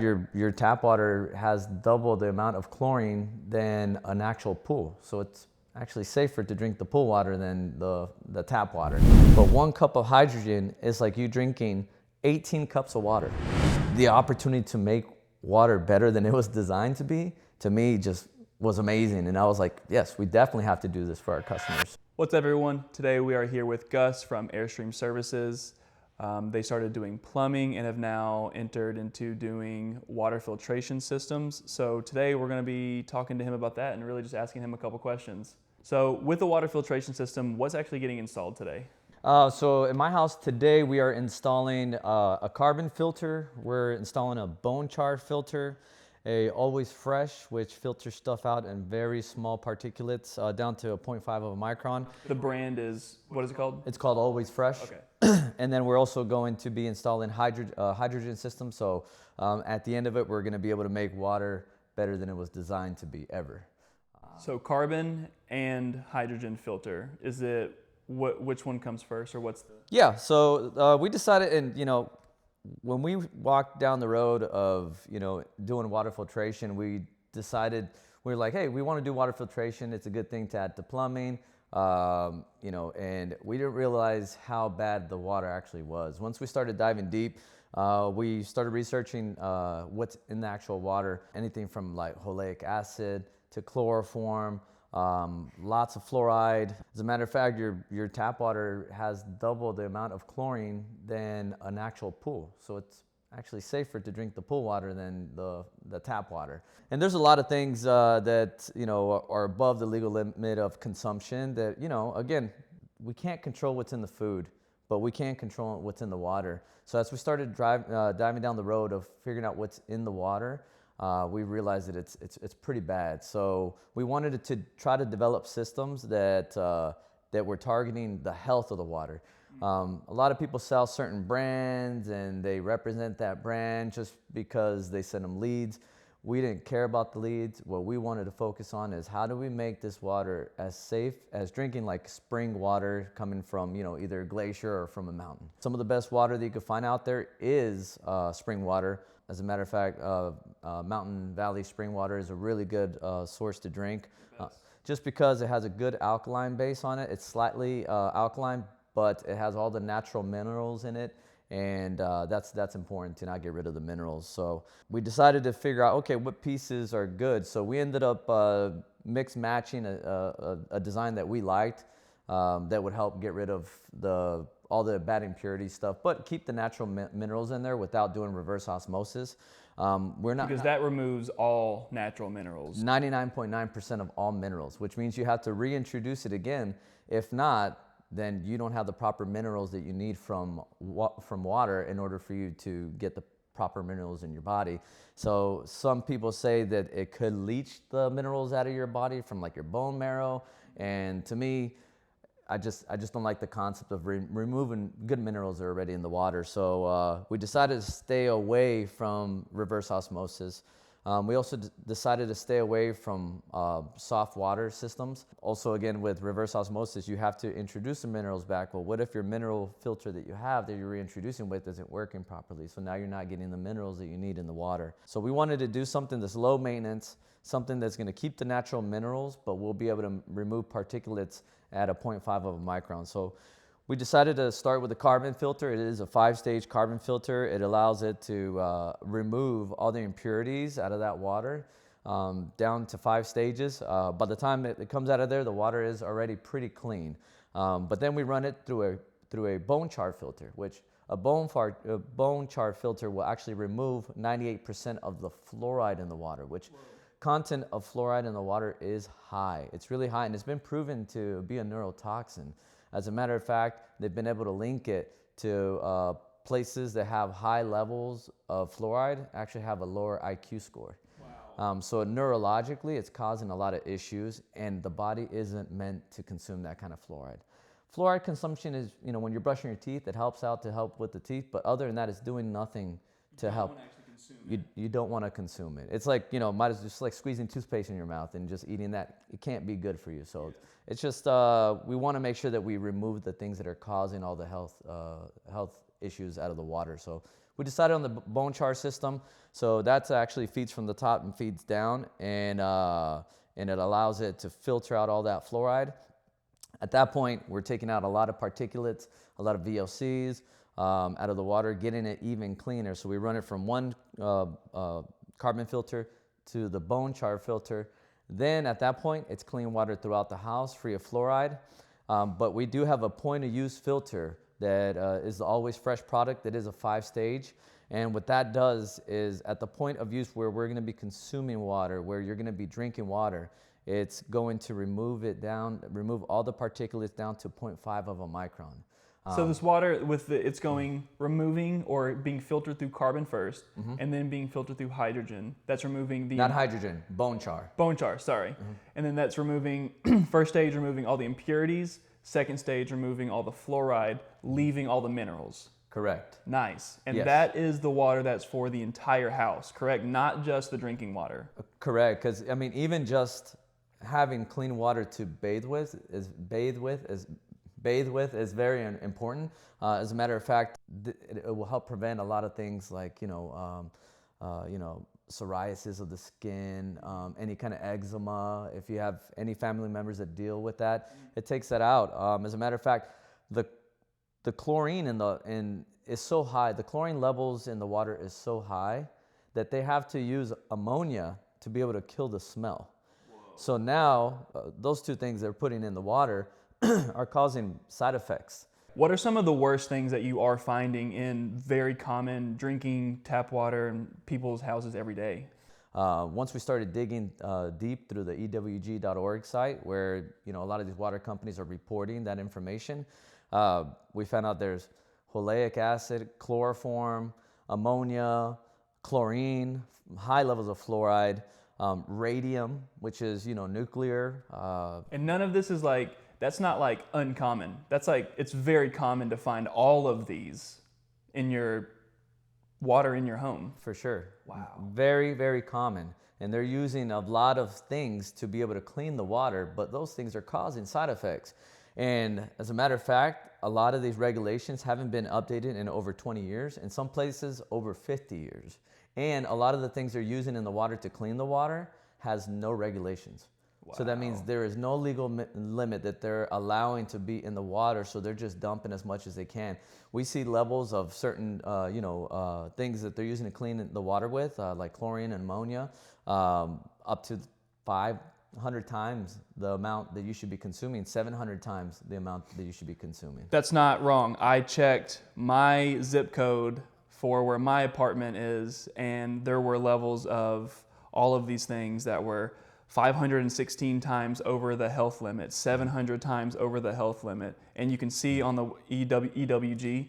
Your tap water has double the amount of chlorine than an actual pool. So it's actually safer to drink the pool water than the tap water. But 1 cup of hydrogen is like you drinking 18 cups of water. The opportunity to make water better than it was designed to be, to me, just was amazing. And I was like, yes, we definitely have to do this for our customers. What's up, everyone? Today we are here with Gus from Airstream Services. They started doing plumbing and have now entered into doing water filtration systems. So today we're going to be talking to him about that and really just asking him a couple questions. So with the water filtration system, what's actually getting installed today? So in my house today, we are installing a carbon filter. We're installing a bone char filter, a Always Fresh, which filters stuff out in very small particulates down to a 0.5 of a micron. The brand is, what is it called? It's called Always Fresh. Okay. And then we're also going to be installing hydrogen system. So at the end of it, we're going to be able to make water better than it was designed to be ever. So carbon and hydrogen filter, is it, which one comes first, or what's the? Yeah, so we decided, and when we walked down the road of, doing water filtration, we decided, we were like, hey, we want to do water filtration. It's a good thing to add to plumbing, and we didn't realize how bad the water actually was. Once we started diving deep, we started researching what's in the actual water, anything from like oleic acid to chloroform, lots of fluoride. As a matter of fact, your tap water has double the amount of chlorine than an actual pool. So it's actually safer to drink the pool water than the tap water. And there's a lot of things that are above the legal limit of consumption that, again, we can't control what's in the food, but we can control what's in the water. So as we started diving down the road of figuring out what's in the water, we realized that it's pretty bad. So we wanted to try to develop systems that were targeting the health of the water. A lot of people sell certain brands and they represent that brand just because they send them leads. We didn't care about the leads. What we wanted to focus on is how do we make this water as safe as drinking like spring water coming from either a glacier or from a mountain. Some of the best water that you can find out there is spring water. As a matter of fact, Mountain Valley spring water is a really good source to drink, just because it has a good alkaline base on it. It's slightly alkaline, but it has all the natural minerals in it, and that's important to not get rid of the minerals. So we decided to figure out, okay, what pieces are good. So we ended up mix matching a design that we liked that would help get rid of all the bad impurity stuff, but keep the natural minerals in there without doing reverse osmosis. Because that removes all natural minerals. 99.9% of all minerals, which means you have to reintroduce it again. If not, then you don't have the proper minerals that you need from water in order for you to get the proper minerals in your body. So some people say that it could leach the minerals out of your body from like your bone marrow, and to me, I just don't like the concept of removing good minerals that are already in the water. So we decided to stay away from reverse osmosis. We also decided to stay away from soft water systems. Also, again, with reverse osmosis, you have to introduce the minerals back. Well, what if your mineral filter that you have that you're reintroducing with isn't working properly? So now you're not getting the minerals that you need in the water. So we wanted to do something that's low maintenance, something that's going to keep the natural minerals, but we'll be able to remove particulates at a 0.5 of a micron. So we decided to start with a carbon filter. It is a 5-stage carbon filter. It allows it to remove all the impurities out of that water down to 5 stages. By the time it comes out of there, the water is already pretty clean. But then we run it through a bone char filter, which a bone char filter will actually remove 98% of the fluoride in the water, which content of fluoride in the water is high. It's really high, and it's been proven to be a neurotoxin. As a matter of fact, they've been able to link it to places that have high levels of fluoride actually have a lower IQ score. Wow. So neurologically, it's causing a lot of issues, and the body isn't meant to consume that kind of fluoride. Fluoride consumption is, when you're brushing your teeth, it helps out to help with the teeth, but other than that, it's doing nothing to help. You don't want to consume it. It's like, might as just like squeezing toothpaste in your mouth and just eating that. It can't be good for you. So it's just, we want to make sure that we remove the things that are causing all the health issues out of the water. So we decided on the bone char system. So that's actually feeds from the top and feeds down, and it allows it to filter out all that fluoride. At that point, we're taking out a lot of particulates, a lot of VOCs out of the water, getting it even cleaner. So we run it from one carbon filter to the bone char filter. Then at that point, it's clean water throughout the house, free of fluoride. But we do have a point of use filter that is the Always Fresh product that is a 5-stage. And what that does is at the point of use where we're gonna be consuming water, where you're gonna be drinking water, it's going to remove all the particulates down to 0.5 of a micron. So this water, it's going removing or being filtered through carbon first, and then being filtered through hydrogen. That's removing the... Not hydrogen, bone char. Bone char, sorry. And then that's removing, first stage, removing all the impurities. Second stage, removing all the fluoride, leaving all the minerals. Correct. Nice. And Yes. that is the water that's for the entire house, correct? Not just the drinking water. Correct, because I mean, even just having clean water to bathe with is very important. As a matter of fact, it will help prevent a lot of things like psoriasis of the skin, any kind of eczema. If you have any family members that deal with that, it takes that out. As a matter of fact, the chlorine is so high. The chlorine levels in the water is so high that they have to use ammonia to be able to kill the smell. So now, those two things they're putting in the water are causing side effects. What are some of the worst things that you are finding in very common drinking tap water in people's houses every day? Once we started digging deep through the ewg.org site, where a lot of these water companies are reporting that information, we found out there's oleic acid, chloroform, ammonia, chlorine, high levels of fluoride, radium, which is nuclear. And none of this is that's not uncommon. That's it's very common to find all of these in your water in your home. For sure. Wow. Very, very common. And they're using a lot of things to be able to clean the water, but those things are causing side effects. And as a matter of fact, a lot of these regulations haven't been updated in over 20 years, in some places over 50 years. And a lot of the things they're using in the water to clean the water has no regulations. Wow. So that means there is no legal limit that they're allowing to be in the water, so they're just dumping as much as they can. We see levels of certain things that they're using to clean the water with, like chlorine and ammonia, up to 500 times the amount that you should be consuming, 700 times the amount that you should be consuming. That's not wrong. I checked my zip code for where my apartment is, and there were levels of all of these things that were 516 times over the health limit, 700 times over the health limit. And you can see on the ewg.org.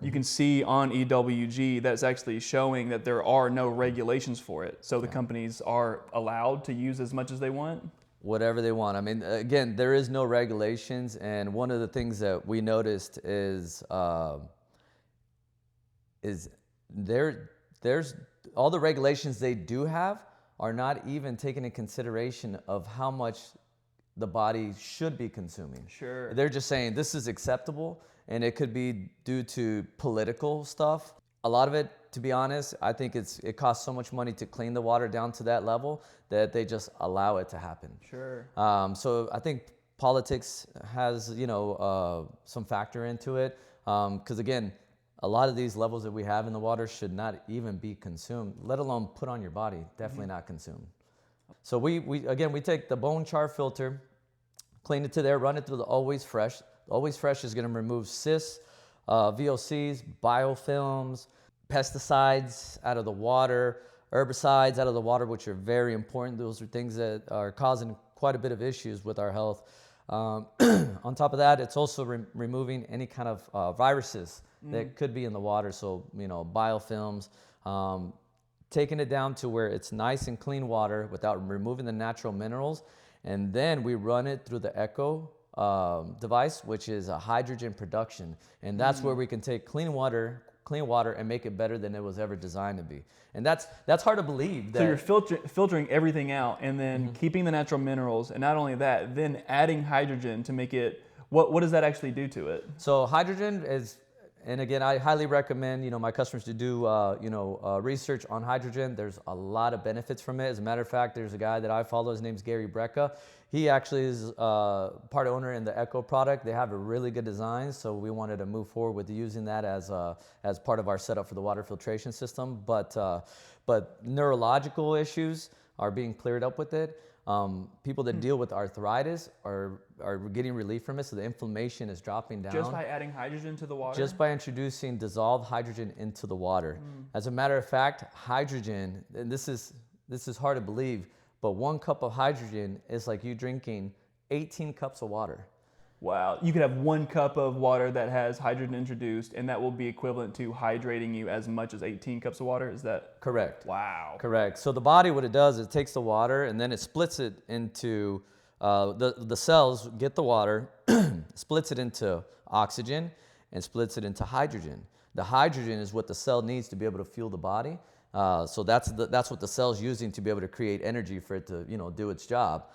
You can see on EWG that's actually showing that there are no regulations for it. So the companies are allowed to use as much as they want? Whatever they want. I mean, again, there is no regulations. And one of the things that we noticed is there's all the regulations they do have are not even taking into consideration of how much the body should be consuming. Sure. They're just saying this is acceptable, and it could be due to political stuff. A lot of it, to be honest, I think it costs so much money to clean the water down to that level that they just allow it to happen. Sure. So I think politics has some factor into it, because again, a lot of these levels that we have in the water should not even be consumed, let alone put on your body, definitely not consumed. So we take the bone char filter, clean it to there, run it through the Always Fresh. The Always Fresh is gonna remove cysts, VOCs, biofilms, pesticides out of the water, herbicides out of the water, which are very important. Those are things that are causing quite a bit of issues with our health. On top of that, it's also removing any kind of viruses that could be in the water. So, biofilms, taking it down to where it's nice and clean water without removing the natural minerals. And then we run it through the Echo device, which is a hydrogen production. And that's where we can take clean water and make it better than it was ever designed to be. And that's hard to believe. So you're filtering everything out and then keeping the natural minerals, and not only that, then adding hydrogen to make it, what does that actually do to it? So hydrogen And again, I highly recommend, my customers to do, research on hydrogen. There's a lot of benefits from it. As a matter of fact, there's a guy that I follow. His name's Gary Brecka. He actually is part owner in the Echo product. They have a really good design, so we wanted to move forward with using that as part of our setup for the water filtration system. But neurological issues are being cleared up with it. People that deal with arthritis are getting relief from it, so the inflammation is dropping down. Just by adding hydrogen to the water? Just by introducing dissolved hydrogen into the water. As a matter of fact, hydrogen, and this is hard to believe, but 1 cup of hydrogen is like you drinking 18 cups of water. Wow. You could have 1 cup of water that has hydrogen introduced, and that will be equivalent to hydrating you as much as 18 cups of water. Is that correct? Wow. Correct. So the body, what it does, it takes the water and then it splits it into, the cells get the water, splits it into oxygen and splits it into hydrogen. The hydrogen is what the cell needs to be able to fuel the body. So that's what the cell's using to be able to create energy for it to, do its job.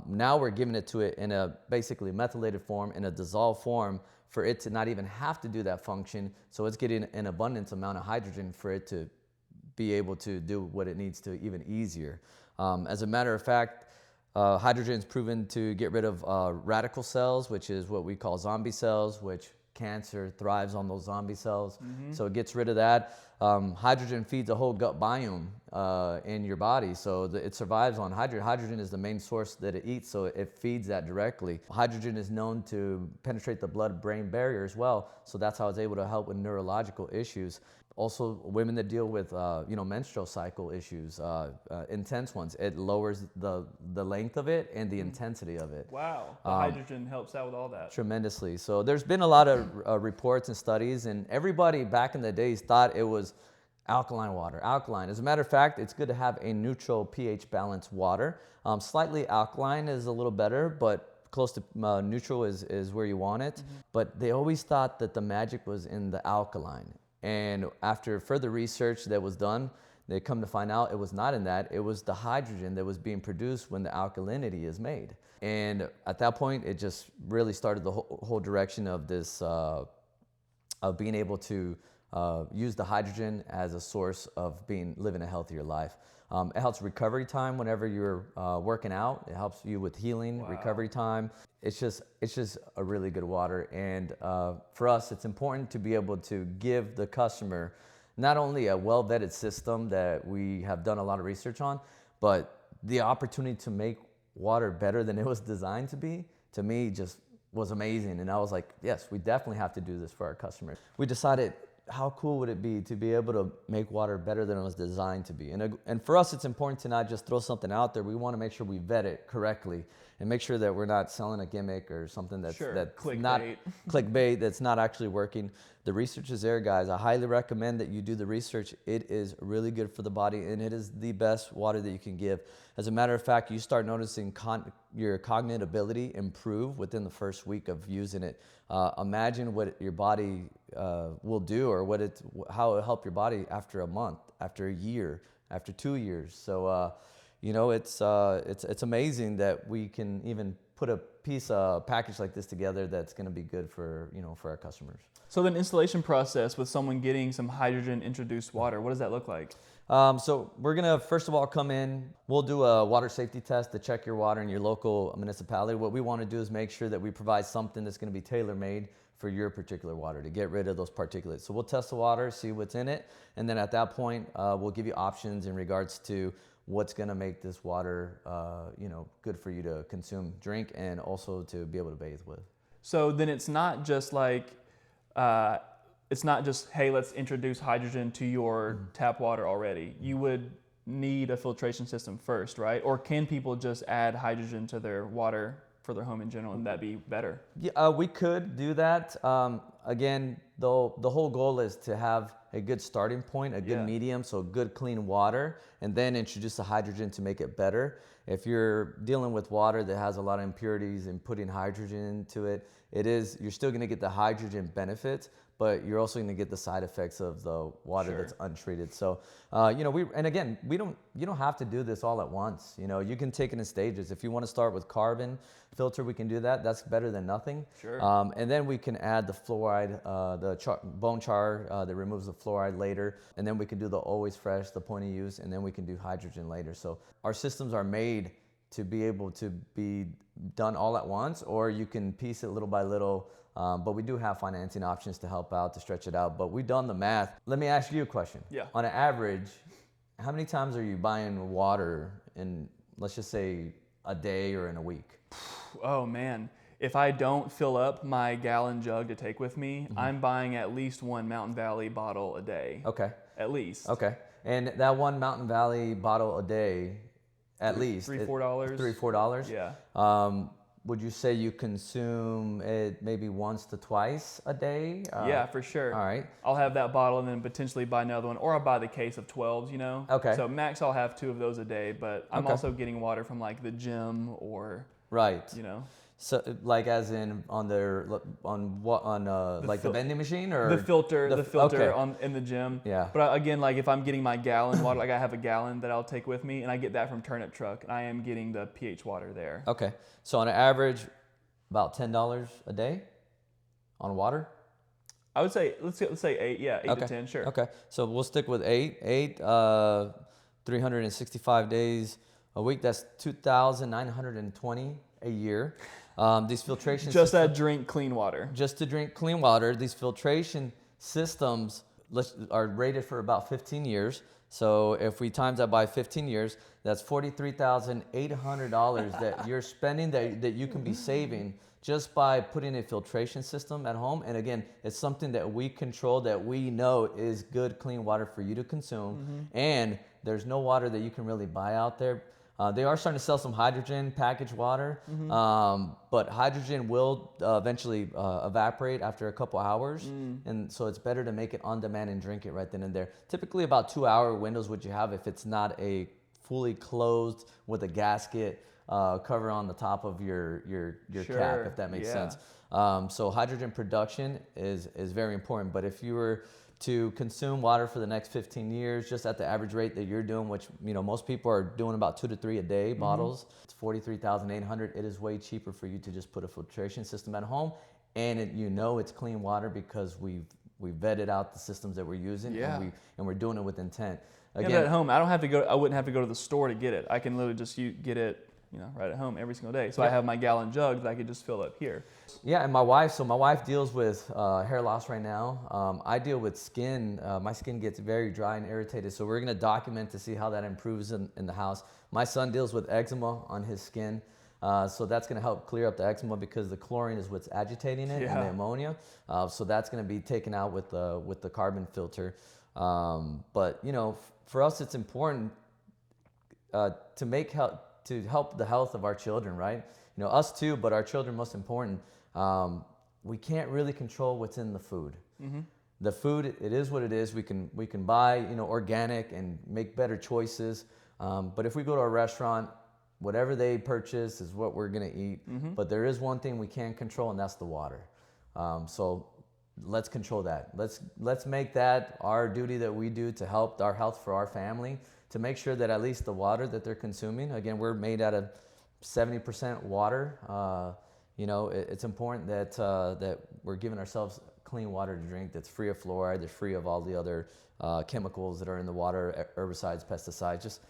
Now we're giving it to it in a basically methylated form, in a dissolved form, for it to not even have to do that function. So it's getting an abundant amount of hydrogen for it to be able to do what it needs to even easier. As a matter of fact, hydrogen is proven to get rid of radical cells, which is what we call zombie cells, which cancer thrives on those zombie cells. So it gets rid of that. Hydrogen feeds a whole gut biome in your body, so it survives on hydrogen. Hydrogen is the main source that it eats, so it feeds that directly. Hydrogen is known to penetrate the blood-brain barrier as well, so that's how it's able to help with neurological issues. Also, women that deal with menstrual cycle issues, intense ones, it lowers the length of it and the intensity of it. Wow, the hydrogen helps out with all that. Tremendously. So there's been a lot of reports and studies, and everybody back in the days thought it was alkaline water. Alkaline. As a matter of fact, it's good to have a neutral pH balanced water. Slightly alkaline is a little better, but close to neutral is where you want it. But they always thought that the magic was in the alkaline. And after further research that was done, they come to find out it was not in that. It was the hydrogen that was being produced when the alkalinity is made. And at that point, it just really started the whole direction of this, of being able to use the hydrogen as a source of living a healthier life. It helps recovery time whenever you're working out. It helps you with healing, recovery time. It's just a really good water. And for us, it's important to be able to give the customer not only a well-vetted system that we have done a lot of research on, but the opportunity to make water better than it was designed to be, to me, just was amazing. And I was like, yes, we definitely have to do this for our customers. We decided, how cool would it be to be able to make water better than it was designed to be? And for us, it's important to not just throw something out there. We want to make sure we vet it correctly and make sure that we're not selling a gimmick or something that's clickbait. Not clickbait, that's not actually working. The research is there, guys. I highly recommend that you do the research. It is really good for the body, and it is the best water that you can give. As a matter of fact, you start noticing your cognitive ability improve within the first week of using it. Imagine what your body will do, or how it will help your body after a month, after a year, after 2 years. So, it's amazing that we can even put a package like this together that's going to be good for our customers. So the installation process with someone getting some hydrogen introduced water, what does that look like? So we're gonna first of all come in. We'll do a water safety test to check your water in your local municipality. What we want to do is make sure that we provide something that's going to be tailor-made for your particular water to get rid of those particulates. So we'll test the water, see what's in it, and then at that point, we'll give you options in regards to what's going to make this water, good for you to consume, drink, and also to be able to bathe with. So then it's not just like, hey, let's introduce hydrogen to your tap water already. You would need a filtration system first, right? Or can people just add hydrogen to their water for their home in general, and that'd be better? Yeah, we could do that. Again, though, the whole goal is to have a good starting point, a good medium, so good clean water, and then introduce the hydrogen to make it better. If you're dealing with water that has a lot of impurities and putting hydrogen into it, you're still going to get the hydrogen benefits, but you're also going to get the side effects of the water Sure. that's untreated. So, you don't have to do this all at once. You know, you can take it in stages. If you want to start with carbon filter, we can do that. That's better than nothing. Sure. And then we can add the fluoride, bone char that removes the fluoride later. And then we can do the always fresh, the point of use, and then we can do hydrogen later. So our systems are made to be able to be done all at once, or you can piece it little by little. But we do have financing options to help out, to stretch it out. But we've done the math. Let me ask you a question. Yeah. On an average, how many times are you buying water in, let's just say, a day or in a week? Oh man, if I don't fill up my gallon jug to take with me, I'm buying at least one Mountain Valley bottle a day. Okay. At least. Okay. And that one Mountain Valley bottle a day, at least $3, $4. $3, $4. Yeah. Would you say you consume it maybe once to twice a day? Yeah, for sure. All right. I'll have that bottle and then potentially buy another one, or I'll buy the case of 12s, you know? Okay. So max I'll have 2 of those a day, but I'm Okay. also getting water from like the gym or, Right. you know. So, like, as in on like the vending machine, or The filter okay. in the gym. Yeah. But again, like if I'm getting my gallon water, like I have a gallon that I'll take with me, and I get that from Turnip Truck, and I am getting the pH water there. Okay. So on an average, about $10 a day on water. I would say let's say 8, yeah, 8 Okay. to 10, sure. Okay. So we'll stick with 8. 365 days a week. That's 2,920 a year. These filtration Just systems, that drink clean water. just to drink clean water. These filtration systems are rated for about 15 years. So if we times that by 15 years, that's $43,800 that you're spending, that you can be saving just by putting a filtration system at home. And again, it's something that we control, that we know is good, clean water for you to consume. And there's no water that you can really buy out there. They are starting to sell some hydrogen packaged water, but hydrogen will eventually evaporate after a couple hours, and so it's better to make it on demand and drink it right then and there. Typically about 2-hour windows would you have if it's not a fully closed with a gasket cover on the top of your cap, Sure, if that makes yeah. sense. So hydrogen production is very important, but if you were to consume water for the next 15 years, just at the average rate that you're doing, which, you know, most people are doing about 2 to 3 a day bottles, it's $43,800. It is way cheaper for you to just put a filtration system at home, and it's clean water because we've vetted out the systems that we're using, Yeah. and we're doing it with intent. Yeah, but Again, at home, I wouldn't have to go to the store to get it. I can literally just get it, you know, right at home every single day. So I Yeah. have my gallon jug that I could just fill up here. yeah, and my wife deals with hair loss right now. I deal with skin. My skin gets very dry and irritated, so we're gonna document to see how that improves in the house. My son deals with eczema on his skin, so that's gonna help clear up the eczema because the chlorine is what's agitating it, and Yeah. the ammonia. So that's gonna be taken out with the carbon filter. But you know, for us, it's important to help the health of our children, right? You know, us too, but our children most important. We can't really control what's in the food. The food, it is what it is. We can buy, you know, organic and make better choices. But if we go to a restaurant, whatever they purchase is what we're gonna eat. But there is one thing we can control, and that's the water. So let's control that. Let's make that our duty that we do to help our health for our family, to make sure that at least the water that they're consuming, again, we're made out of 70% water. You know, it's important that we're giving ourselves clean water to drink that's free of fluoride, that's free of all the other chemicals that are in the water, herbicides, pesticides. Just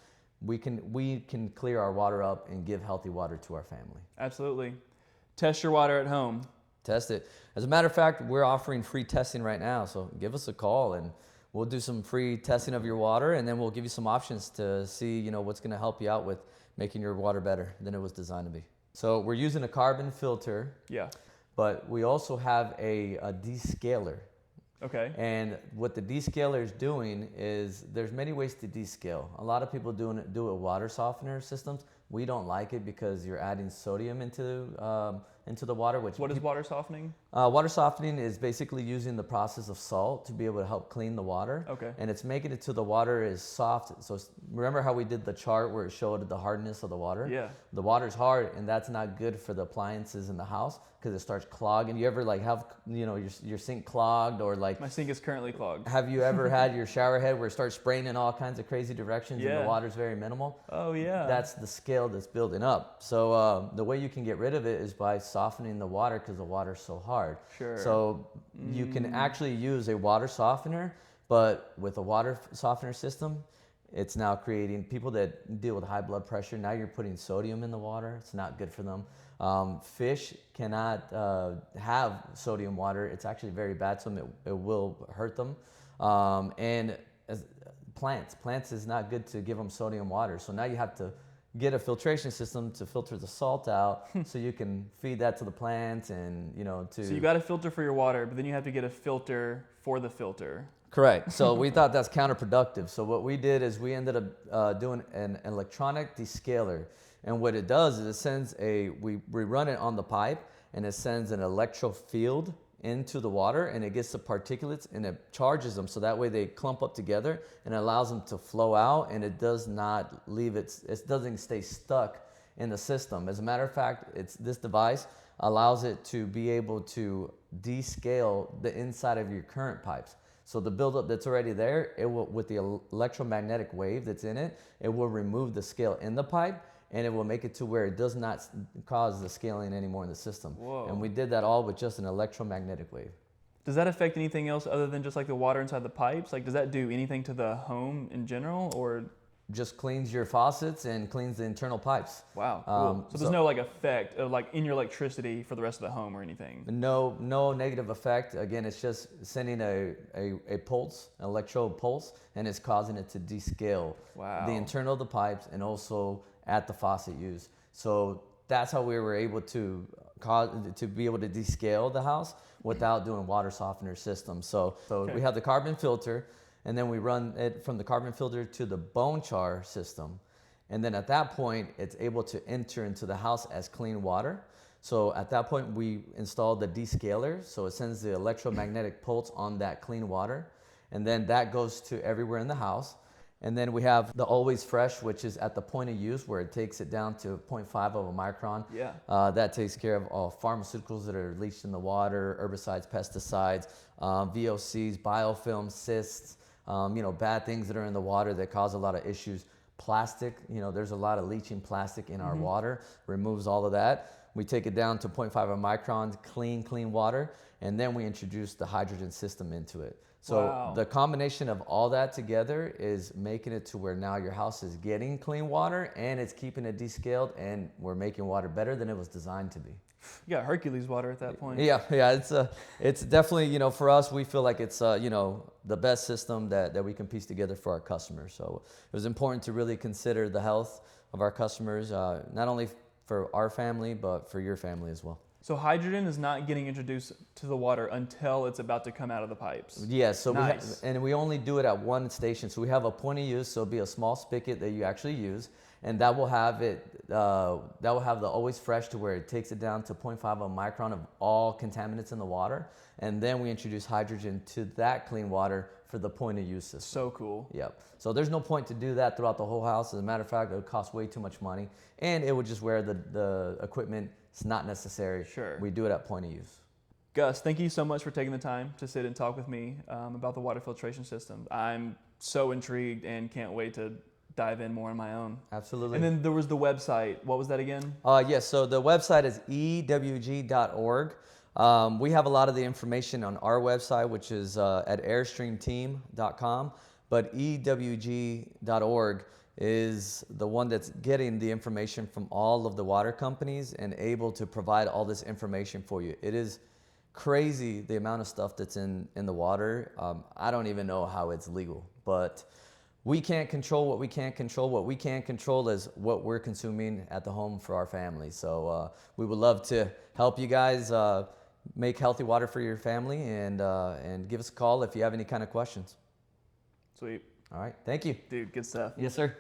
we can clear our water up and give healthy water to our family. Absolutely. Test your water at home. Test it. As a matter of fact, we're offering free testing right now, so give us a call and we'll do some free testing of your water, and then we'll give you some options to see, you know, what's going to help you out with making your water better than it was designed to be. So we're using a carbon filter, Yeah. but we also have a descaler. Okay. And what the descaler is doing is there's many ways to descale. A lot of people do it with water softener systems. We don't like it because you're adding sodium into the water. Which What is water softening? Water softening is basically using the process of salt to be able to help clean the water. Okay. And it's making it to the water is soft. So remember how we did the chart where it showed the hardness of the water? Yeah. The water's hard, and that's not good for the appliances in the house because it starts clogging. You ever like have, you know, your sink clogged, or like My sink is currently clogged. have you ever had your shower head where it starts spraying in all kinds of crazy directions and Yeah. the water's very minimal? Oh yeah. That's the scale that's building up. So the way you can get rid of it is by softening the water because the water's so hard. Sure. So you can actually use a water softener, but with a water softener system, it's now creating people that deal with high blood pressure. Now you're putting sodium in the water. It's not good for them. Fish cannot have sodium water. It's actually very bad to them. It will hurt them. And plants is not good to give them sodium water. So now you have to get a filtration system to filter the salt out so you can feed that to the plants and, you know, to... So you got a filter for your water, but then you have to get a filter for the filter. Correct. So we thought that's counterproductive. So what we did is we ended up doing an electronic descaler. And what it does is it sends we run it on the pipe, and it sends an electro field into the water, and it gets the particulates and it charges them, so that way they clump up together and it allows them to flow out, and it does not leave it doesn't stay stuck in the system. As a matter of fact, this device allows it to be able to descale the inside of your current pipes. So the buildup that's already there, it will, with the electromagnetic wave that's in it, it will remove the scale in the pipe, and it will make it to where it does not cause the scaling anymore in the system. Whoa. And we did that all with just an electromagnetic wave. Does that affect anything else other than just like the water inside the pipes? Like, does that do anything to the home in general, or? Just cleans your faucets and cleans the internal pipes. Wow, cool. So there's no like effect of like in your electricity for the rest of the home or anything? No negative effect. Again, it's just sending a pulse, an electro pulse, and it's causing it to descale the internal of the pipes and also at the faucet use. So that's how we were able to be able to descale the house without doing water softener systems. So Okay. we have the carbon filter, and then we run it from the carbon filter to the bone char system. And then at that point, it's able to enter into the house as clean water. So at that point, we installed the descaler. So it sends the electromagnetic pulse on that clean water. And then that goes to everywhere in the house. And then we have the Always Fresh, which is at the point of use where it takes it down to 0.5 of a micron. Yeah. That takes care of all pharmaceuticals that are leached in the water, herbicides, pesticides, VOCs, biofilm, cysts, bad things that are in the water that cause a lot of issues. Plastic, there's a lot of leaching plastic in our water, removes all of that. We take it down to 0.5 of microns, clean water, and then we introduce the hydrogen system into it. So the combination of all that together is making it to where now your house is getting clean water and it's keeping it descaled, and we're making water better than it was designed to be. You got Hercules water at that point. Yeah, it's definitely, for us, we feel like it's, the best system that we can piece together for our customers. So it was important to really consider the health of our customers, not only for our family, but for your family as well. So hydrogen is not getting introduced to the water until it's about to come out of the pipes. Yes, so Nice. we only do it at one station. So we have a point of use, so it'll be a small spigot that you actually use, and that will have the Always Fresh to where it takes it down to 0.5 of a micron of all contaminants in the water, and then we introduce hydrogen to that clean water for the point of use system. So cool. Yep. So there's no point to do that throughout the whole house. As a matter of fact, it would cost way too much money, and it would just wear the equipment. It's not necessary. Sure. We do it at point of use. Gus, thank you so much for taking the time to sit and talk with me about the water filtration system. I'm so intrigued and can't wait to dive in more on my own. Absolutely. And then there was the website. What was that again? Yes, so the website is ewg.org. We have a lot of the information on our website, which is at airstreamteam.com, but ewg.org is the one that's getting the information from all of the water companies and able to provide all this information for you. It is crazy the amount of stuff that's in the water. I don't even know how it's legal, but we can't control what we can't control. What we can control is what we're consuming at the home for our family. So we would love to help you guys make healthy water for your family, and give us a call if you have any kind of questions. Sweet. All right, thank you. Dude, good stuff. Yes, sir.